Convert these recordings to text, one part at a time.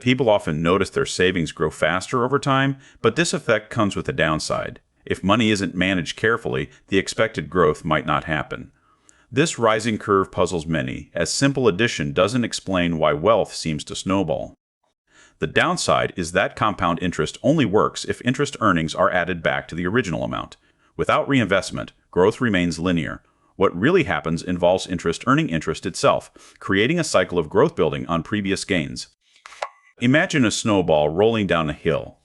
People often notice their savings grow faster over time, but this effect comes with a downside. If money isn't managed carefully, the expected growth might not happen. This rising curve puzzles many, as simple addition doesn't explain why wealth seems to snowball. The downside is that compound interest only works if interest earnings are added back to the original amount. Without reinvestment, growth remains linear. What really happens involves interest earning interest itself, creating a cycle of growth building on previous gains. Imagine a snowball rolling down a hill.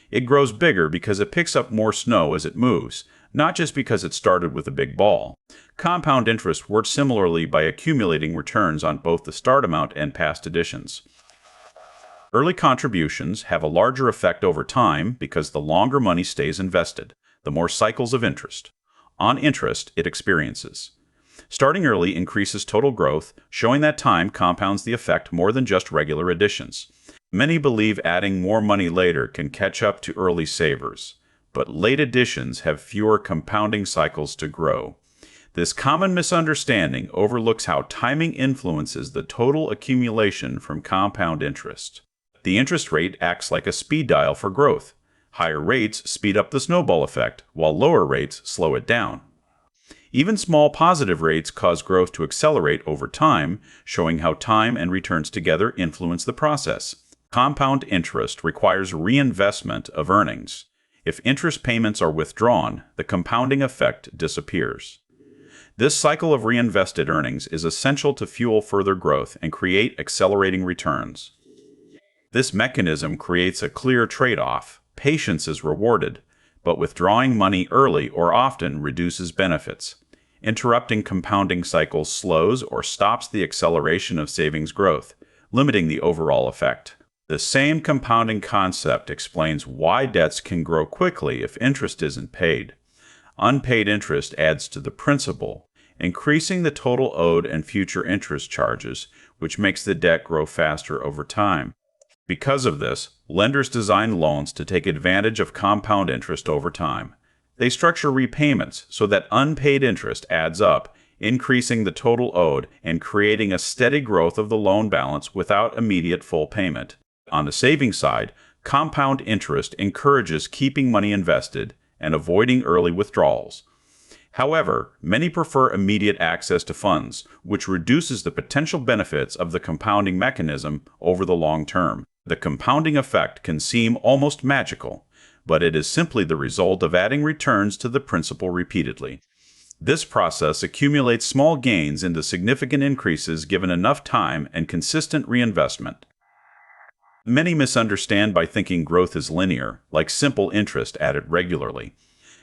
It grows bigger because it picks up more snow as it moves, not just because it started with a big ball. Compound interest works similarly by accumulating returns on both the start amount and past additions. Early contributions have a larger effect over time because the longer money stays invested, the more cycles of interest on interest it experiences. Starting early increases total growth, showing that time compounds the effect more than just regular additions. Many believe adding more money later can catch up to early savers, but late additions have fewer compounding cycles to grow. This common misunderstanding overlooks how timing influences the total accumulation from compound interest. The interest rate acts like a speed dial for growth. Higher rates speed up the snowball effect, while lower rates slow it down. Even small positive rates cause growth to accelerate over time, showing how time and returns together influence the process. Compound interest requires reinvestment of earnings. If interest payments are withdrawn, the compounding effect disappears. This cycle of reinvested earnings is essential to fuel further growth and create accelerating returns. This mechanism creates a clear trade-off. Patience is rewarded, but withdrawing money early or often reduces benefits. Interrupting compounding cycles slows or stops the acceleration of savings growth, limiting the overall effect. The same compounding concept explains why debts can grow quickly if interest isn't paid. Unpaid interest adds to the principal, increasing the total owed and future interest charges, which makes the debt grow faster over time. Because of this, lenders design loans to take advantage of compound interest over time. They structure repayments so that unpaid interest adds up, increasing the total owed and creating a steady growth of the loan balance without immediate full payment. On the savings side, compound interest encourages keeping money invested and avoiding early withdrawals. However, many prefer immediate access to funds, which reduces the potential benefits of the compounding mechanism over the long term. The compounding effect can seem almost magical, but it is simply the result of adding returns to the principal repeatedly. This process accumulates small gains into significant increases given enough time and consistent reinvestment. Many misunderstand by thinking growth is linear, like simple interest added regularly.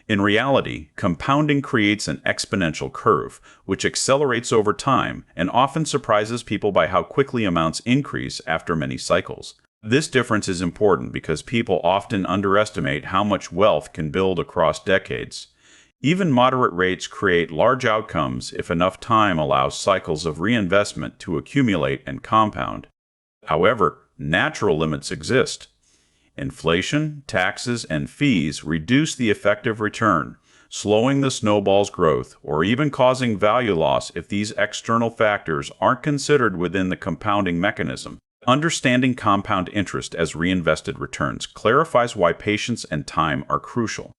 In reality, compounding creates an exponential curve, which accelerates over time and often surprises people by how quickly amounts increase after many cycles. This difference is important because people often underestimate how much wealth can build across decades. Even moderate rates create large outcomes if enough time allows cycles of reinvestment to accumulate and compound. However, natural limits exist. Inflation, taxes, and fees reduce the effective return, slowing the snowball's growth or even causing value loss if these external factors aren't considered within the compounding mechanism. Understanding compound interest as reinvested returns clarifies why patience and time are crucial.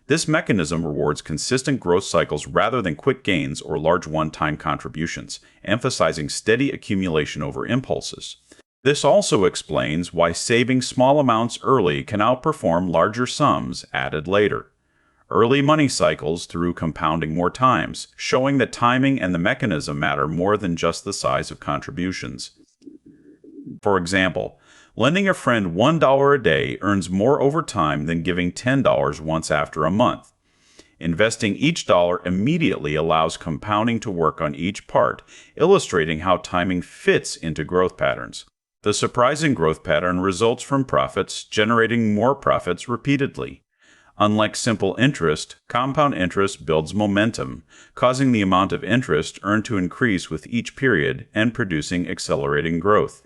This mechanism rewards consistent growth cycles rather than quick gains or large one-time contributions, emphasizing steady accumulation over impulses. This also explains why saving small amounts early can outperform larger sums added later. Early money cycles through compounding more times, showing that timing and the mechanism matter more than just the size of contributions. For example, lending a friend $1 a day earns more over time than giving $10 once after a month. Investing each dollar immediately allows compounding to work on each part, illustrating how timing fits into growth patterns. The surprising growth pattern results from profits generating more profits repeatedly. Unlike simple interest, compound interest builds momentum, causing the amount of interest earned to increase with each period and producing accelerating growth.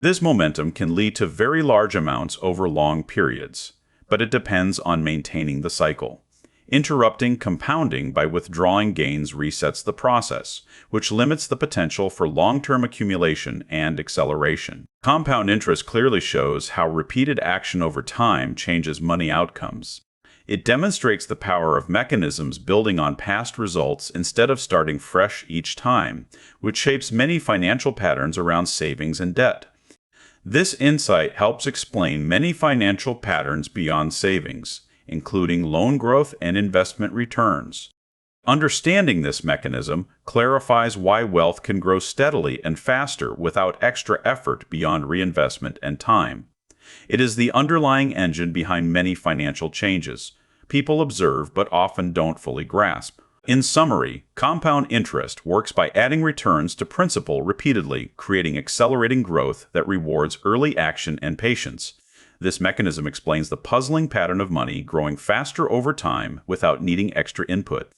This momentum can lead to very large amounts over long periods, but it depends on maintaining the cycle. Interrupting compounding by withdrawing gains resets the process, which limits the potential for long-term accumulation and acceleration. Compound interest clearly shows how repeated action over time changes money outcomes. It demonstrates the power of mechanisms building on past results instead of starting fresh each time, which shapes many financial patterns around savings and debt. This insight helps explain many financial patterns beyond savings, including loan growth and investment returns. Understanding this mechanism clarifies why wealth can grow steadily and faster without extra effort beyond reinvestment and time. It is the underlying engine behind many financial changes people observe but often don't fully grasp. In summary, compound interest works by adding returns to principal repeatedly, creating accelerating growth that rewards early action and patience. This mechanism explains the puzzling pattern of money growing faster over time without needing extra input.